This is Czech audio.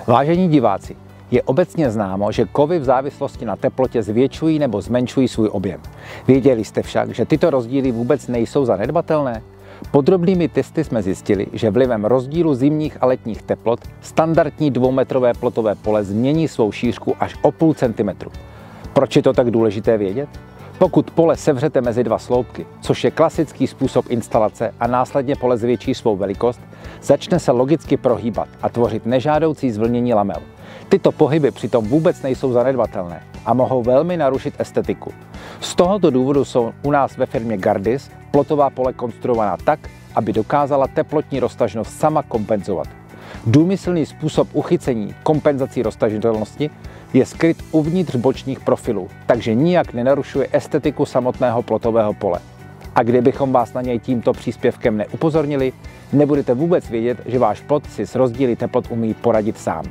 Vážení diváci, je obecně známo, že kovy v závislosti na teplotě zvětšují nebo zmenšují svůj objem. Věděli jste však, že tyto rozdíly vůbec nejsou zanedbatelné? Podrobnými testy jsme zjistili, že vlivem rozdílu zimních a letních teplot standardní 2metrové plotové pole změní svou šířku až o půl centimetru. Proč je to tak důležité vědět? Pokud pole sevřete mezi dva sloupky, což je klasický způsob instalace, a následně pole zvětší svou velikost, začne se logicky prohýbat a tvořit nežádoucí zvlnění lamel. Tyto pohyby přitom vůbec nejsou zanedbatelné a mohou velmi narušit estetiku. Z tohoto důvodu jsou u nás ve firmě Gardis plotová pole konstruovaná tak, aby dokázala teplotní roztažnost sama kompenzovat. Důmyslný způsob uchycení kompenzací roztažitelnosti je skryt uvnitř bočních profilů, takže nijak nenarušuje estetiku samotného plotového pole. A kdybychom vás na něj tímto příspěvkem neupozornili, nebudete vůbec vědět, že váš plot si s rozdíly teplot umí poradit sám.